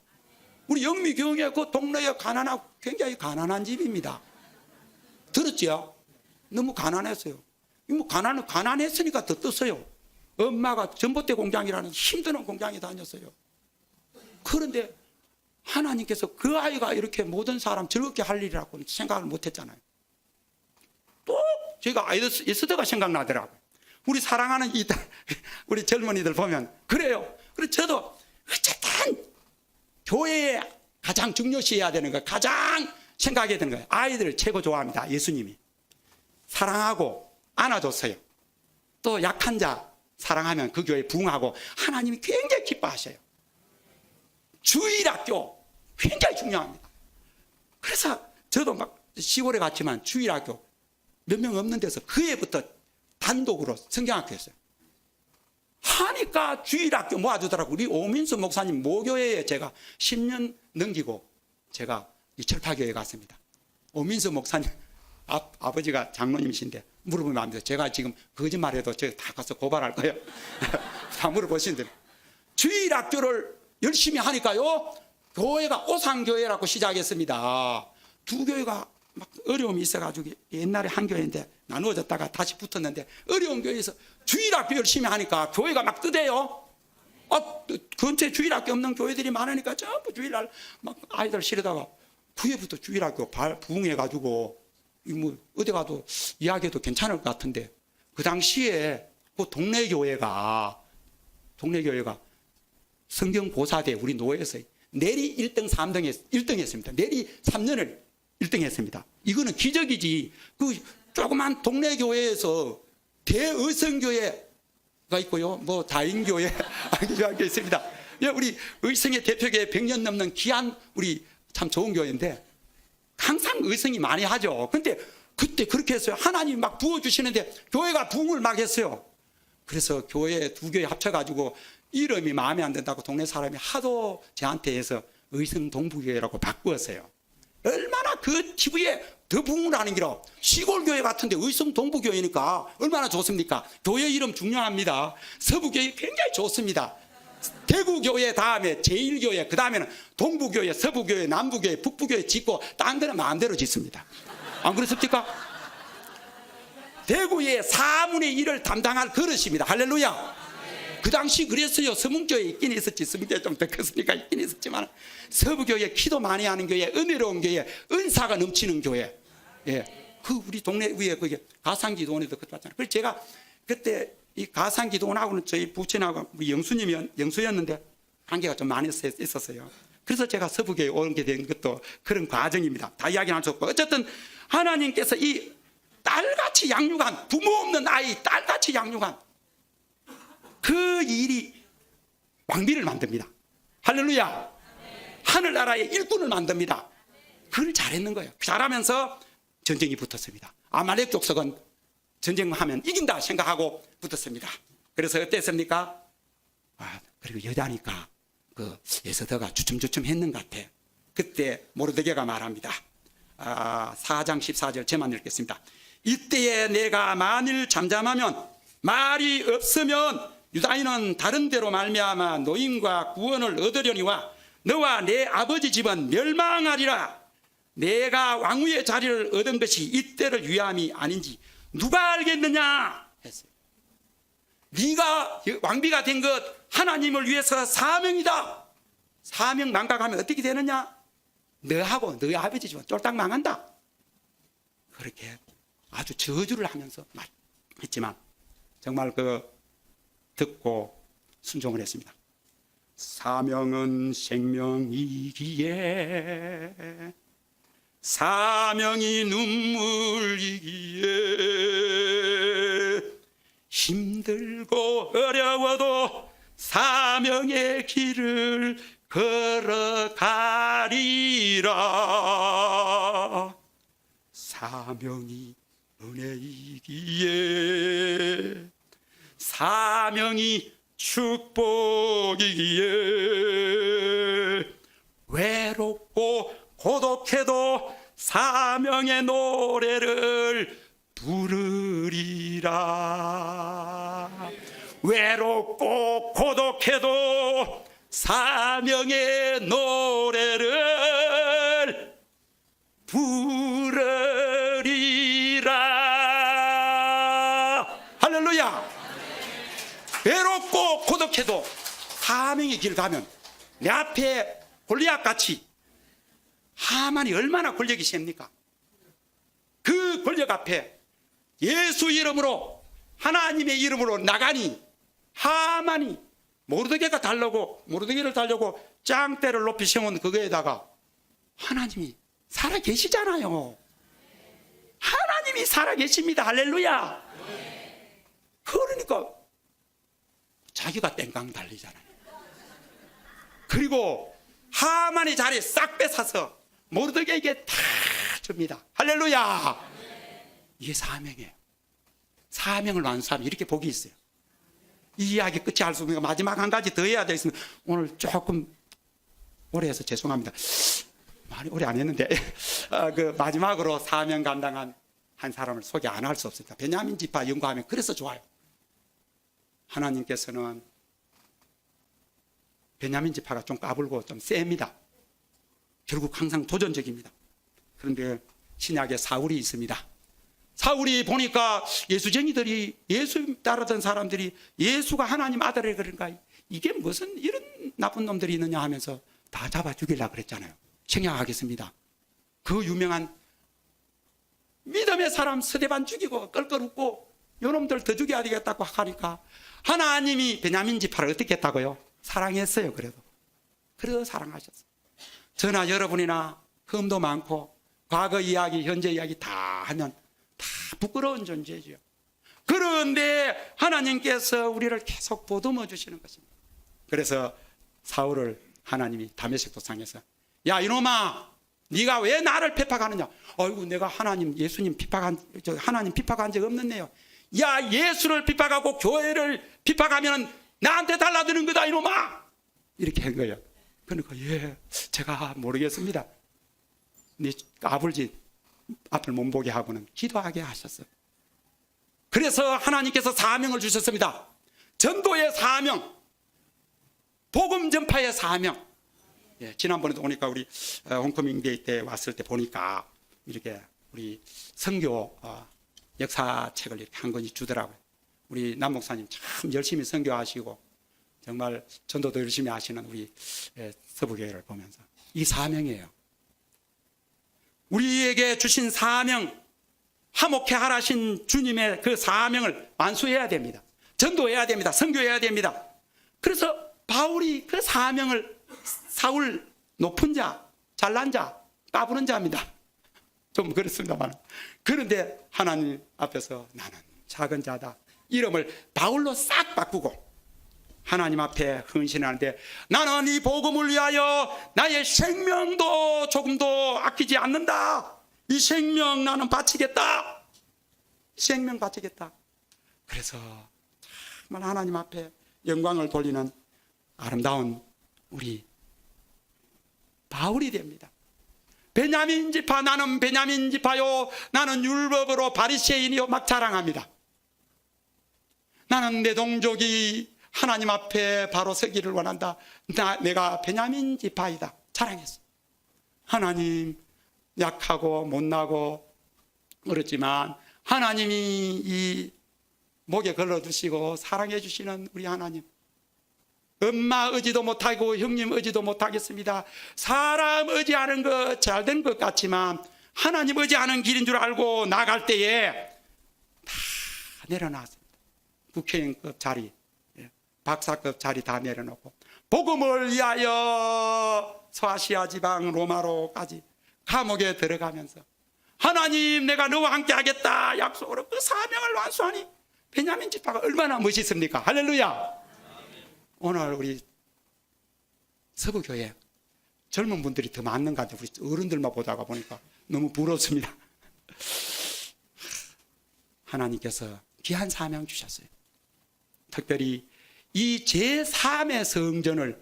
우리 영미교회 그 동네에 가난하고 굉장히 가난한 집입니다. 들었죠? 너무 가난했어요. 뭐 가난했으니까 더 떴어요. 엄마가 전봇대 공장이라는 힘드는 공장에 다녔어요. 그런데 하나님께서 그 아이가 이렇게 모든 사람 즐겁게 할 일이라고 생각을 못했잖아요. 또 제가 에스더가 생각나더라고요. 우리 사랑하는 우리 젊은이들 보면 그래요. 그래서 저도 어쨌든 교회에 가장 중요시해야 되는 거 가장 생각해야 되는 거예요. 아이들을 최고 좋아합니다. 예수님이 사랑하고 안아줬어요. 또 약한 자 사랑하면 그 교회 부흥하고 하나님이 굉장히 기뻐하셔요. 주일학교 굉장히 중요합니다. 그래서 저도 막 시골에 갔지만 주일학교 몇 명 없는 데서 그 해부터 단독으로 성경학교 했어요. 하니까 주일학교 모아주더라고. 우리 오민수 목사님 모교회에 제가 10년 넘기고 제가 이 철파교회에 갔습니다. 오민수 목사님 아버지가 장로님이신데 물어보면 안 돼요. 제가 지금 거짓말해도 제가 다 가서 고발할 거예요. 다 물어보시는데 주일학교를 열심히 하니까요, 교회가 오상교회라고 시작했습니다. 두 교회가 막 어려움이 있어가지고 옛날에 한 교회인데 나누어졌다가 다시 붙었는데 어려운 교회에서 주일학교 열심히 하니까 교회가 막 뜨대요. 근처에 주일학교 없는 교회들이 많으니까 전부 주일날 막 아이들 실으다가 그 해부터 주일학교 부흥해가지고 뭐 어디 가도 이야기해도 괜찮을 것 같은데 그 당시에 그 동네 교회가 성경보사대 우리 노회에서 내리 1등 1등 했습니다. 내리 3년을 1등 했습니다. 이거는 기적이지. 그 조그만 동네 교회에서 대의성교회가 있고요. 뭐 다인교회 게 있습니다. 우리 의성의 대표교회 100년 넘는 귀한 우리 참 좋은 교회인데 항상 의성이 많이 하죠. 근데 그때 그렇게 했어요. 하나님 막 부어주시는데 교회가 부흥을 막 했어요. 그래서 교회 두 교회 합쳐가지고 이름이 마음에 안 든다고 동네 사람이 하도 저한테 해서 의성 동부교회라고 바꾸었어요. 얼마나 그 TV에 더 부흥을 하는 기로 시골교회 같은데 의성 동부교회니까 얼마나 좋습니까? 교회 이름 중요합니다. 서부교회 굉장히 좋습니다. 대구교회 다음에 제1교회, 그 다음에는 동부교회, 서부교회, 남부교회, 북부교회 짓고 딴 데는 마음대로 짓습니다. 안 그렇습니까? 대구의 4분의 1을 담당할 그릇입니다. 할렐루야. 그 당시 그랬어요. 서문교회 있긴 있었지. 서문교회 좀 더 컸으니까 있긴 있었지만 서부교회 기도 많이 하는 교회, 은혜로운 교회, 은사가 넘치는 교회. 예, 그 우리 동네 위에 그게 가상기도원에도 그때 왔잖아요. 그래서 제가 그때 이 가상기도원하고는 저희 부친하고 우리 영수였는데 관계가 좀 많이 있었어요. 그래서 제가 서부교회 오게 된 것도 그런 과정입니다. 다 이야기는 할 수 없고 어쨌든 하나님께서 이 딸같이 양육한 부모 없는 아이 딸같이 양육한 그 일이 왕비를 만듭니다. 할렐루야. 하늘나라의 일꾼을 만듭니다. 그걸 잘했는 거예요. 잘하면서 전쟁이 붙었습니다. 아말렉 족속은 전쟁하면 이긴다 생각하고 붙었습니다. 그래서 어땠습니까? 그리고 여자니까 그 에스더가 주춤주춤 했는 것 같아. 그때 모르드게가 말합니다. 4장 14절 제만 읽겠습니다. 이때에 내가 만일 잠잠하면 말이 없으면 유다인은 다른 데로 말미암아 노임과 구원을 얻으려니와 너와 내 아버지 집은 멸망하리라. 내가 왕후의 자리를 얻은 것이 이때를 위함이 아닌지 누가 알겠느냐 했어요. 네가 왕비가 된 것 하나님을 위해서 사명이다. 사명 망각하면 어떻게 되느냐? 너하고 너의 아버지 집은 쫄딱 망한다. 그렇게 아주 저주를 하면서 말했지만 정말 듣고 순종을 했습니다. 사명은 생명이기에 사명이 눈물이기에 힘들고 어려워도 사명의 길을 걸어가리라. 사명이 은혜이기에 사명이 축복이기에 외롭고 고독해도 사명의 노래를 부르리라. 외롭고 고독해도 사명의 노래를 부르리라. 할렐루야. 외롭고 고독해도 사명의 길 가면 내 앞에 골리앗같이 하만이 얼마나 권력이 셉니까? 그 권력 앞에 예수 이름으로 하나님의 이름으로 나가니 하만이 모르드게를 달려고 짱대를 높이 세운 그거에다가 하나님이 살아 계시잖아요. 하나님이 살아 계십니다. 할렐루야. 보니까 자기가 땡깡 달리잖아요. 그리고 하만의 자리 싹 뺏어서 모르드게에게 다 줍니다. 할렐루야. 이게 사명이에요. 사명을 완수하면 이렇게 복이 있어요. 이 이야기 끝이 할 수 없으니까 마지막 한 가지 더 해야 되겠습니다. 오늘 조금 오래 해서 죄송합니다. 많이 오래 안 했는데 그 마지막으로 사명 감당한 한 사람을 소개 안 할 수 없습니다. 베냐민 지파 연구하면 그래서 좋아요. 하나님께서는 베냐민 지파가 좀 까불고 좀 셉니다. 결국 항상 도전적입니다. 그런데 신약에 사울이 있습니다. 사울이 보니까 예수쟁이들이, 예수 따르던 사람들이 예수가 하나님 아들이 그런가, 이게 무슨 이런 나쁜 놈들이 있느냐 하면서 다 잡아 죽이려고 그랬잖아요. 생략하겠습니다. 그 유명한 믿음의 사람 스데반 죽이고 껄껄 웃고 요놈들 더 죽여야 되겠다고 하니까 하나님이 베냐민 지파를 어떻게 했다고요? 사랑했어요. 그래도 사랑하셨어요. 저나 여러분이나 흠도 많고 과거 이야기, 현재 이야기 다 하면 다 부끄러운 존재죠. 그런데 하나님께서 우리를 계속 보듬어 주시는 것입니다. 그래서 사울을 하나님이 다메섹 도상에서, 야 이놈아, 네가 왜 나를 핍박하느냐? 아이고, 내가 하나님, 예수님 하나님 핍박한 적 없는데요. 야, 예수를 핍박하고 교회를 핍박하면 나한테 달라드는 거다 이놈아, 이렇게 한 거예요. 그러니까 예, 제가 모르겠습니다. 네 아버지 앞을 못 보게 하고는 기도하게 하셨어요. 그래서 하나님께서 사명을 주셨습니다. 전도의 사명, 복음 전파의 사명. 예, 지난번에도 오니까 우리 홈커밍 데이 때 왔을 때 보니까 이렇게 우리 선교 역사책을 이렇게 한 권이 주더라고요. 우리 남 목사님 참 열심히 선교하시고 정말 전도도 열심히 하시는 우리 서부교회를 보면서 이 사명이에요. 우리에게 주신 사명, 화목해 하라신 주님의 그 사명을 완수해야 됩니다. 전도해야 됩니다. 선교해야 됩니다. 그래서 바울이 그 사명을, 사울 높은 자, 잘난 자, 까부는 자입니다. 좀 그렇습니다만, 그런데 하나님 앞에서 나는 작은 자다, 이름을 바울로 싹 바꾸고 하나님 앞에 헌신하는데, 나는 이 복음을 위하여 나의 생명도 조금도 아끼지 않는다. 이 생명 나는 바치겠다. 생명 바치겠다. 그래서 정말 하나님 앞에 영광을 돌리는 아름다운 우리 바울이 됩니다. 베냐민 지파, 나는 베냐민 지파요, 나는 율법으로 바리새인이요, 막 자랑합니다. 나는 내 동족이 하나님 앞에 바로 서기를 원한다. 내가 베냐민 지파이다, 자랑했어. 하나님, 약하고 못나고 어렵지만 하나님이 이 목에 걸러주시고 사랑해 주시는 우리 하나님, 엄마 의지도 못하고 형님 의지도 못하겠습니다. 사람 의지하는 것 잘 된 것 같지만 하나님 의지하는 길인 줄 알고 나갈 때에 다 내려놨습니다. 국회의원급 자리, 박사급 자리 다 내려놓고 복음을 위하여 소아시아 지방 로마로까지 감옥에 들어가면서 하나님, 내가 너와 함께 하겠다 약속으로 그 사명을 완수하니 베냐민 지파가 얼마나 멋있습니까? 할렐루야. 오늘 우리 서부교회 젊은 분들이 더 많는 것 같아요. 우리 어른들만 보다가 보니까 너무 부럽습니다. 하나님께서 귀한 사명 주셨어요. 특별히 이 제3의 성전을,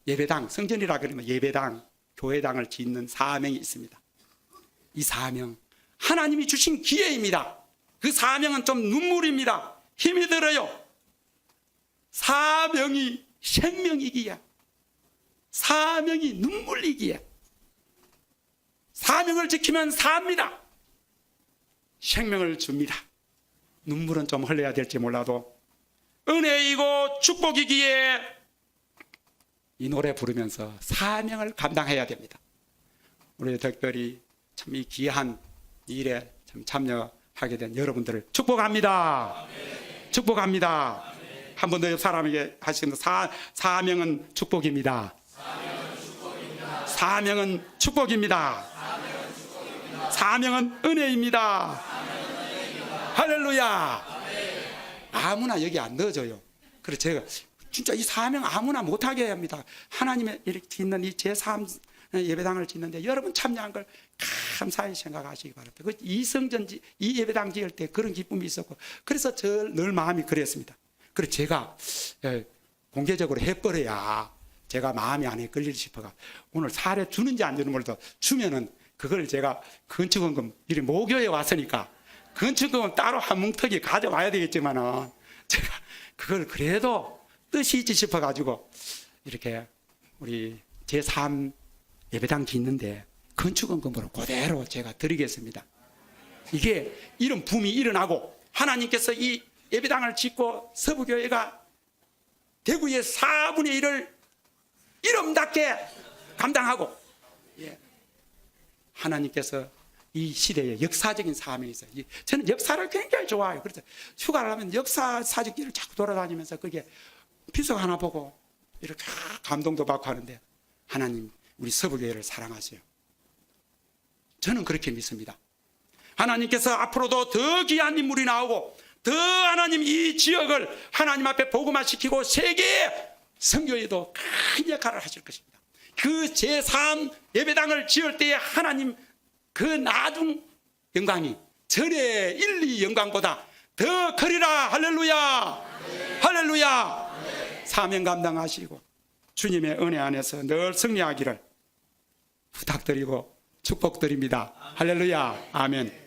예배당, 성전이라 그러면 예배당, 교회당을 짓는 사명이 있습니다. 이 사명, 하나님이 주신 기회입니다. 그 사명은 좀 눈물입니다. 힘이 들어요. 사명이 생명이기에, 사명이 눈물이기에, 사명을 지키면 삽니다. 생명을 줍니다. 눈물은 좀 흘려야 될지 몰라도 은혜이고 축복이기에 이 노래 부르면서 사명을 감당해야 됩니다. 우리 특별히 참 이 귀한 일에 참 참여하게 된 여러분들을 축복합니다. 아멘. 축복합니다. 아멘. 한 번 더 옆 사람에게 하시는 사명은 축복입니다. 사명은 축복입니다. 사명은 은혜입니다. 할렐루야. 아무나 여기 안 넣어줘요. 그래서 제가 진짜 이 사명 아무나 못하게 해야 합니다. 하나님의 이렇게 짓는 이 제3 예배당을 짓는데 여러분 참여한 걸 감사히 생각하시기 바랍니다. 그 이성전 이 예배당 지을 때 그런 기쁨이 있었고, 그래서 늘 마음이 그랬습니다. 그래서 제가 공개적으로 해버려야 제가 마음이 안에 걸릴 싶어가 오늘 사례 주는지 안 주는 걸도 주면은 그걸 제가 건축원금 이리 모교에 왔으니까 건축금은 따로 한 뭉텅이 가져와야 되겠지만은 제가 그걸 그래도 뜻이 있지 싶어가지고 이렇게 우리 제3 예배당 짓는데 건축원금으로 그대로 제가 드리겠습니다. 이게 이런 붐이 일어나고 하나님께서 이 예배당을 짓고 서부교회가 대구의 4분의 1을 이름답게 감당하고, 하나님께서 이 시대에 역사적인 사명이 있어요. 저는 역사를 굉장히 좋아해요. 그래서 휴가를 하면 역사 사직기를 자꾸 돌아다니면서 그게 비석 하나 보고 이렇게 감동도 받고 하는데, 하나님 우리 서부교회를 사랑하세요. 저는 그렇게 믿습니다. 하나님께서 앞으로도 더 귀한 인물이 나오고 더 하나님 이 지역을 하나님 앞에 복음화시키고 세계의 선교에도 큰 역할을 하실 것입니다. 그 제3 예배당을 지을 때에 하나님 그 나중 영광이 전에 1, 2 영광보다 더 커리라. 할렐루야. 할렐루야. 사명 감당하시고 주님의 은혜 안에서 늘 승리하기를 부탁드리고 축복드립니다. 할렐루야. 아멘.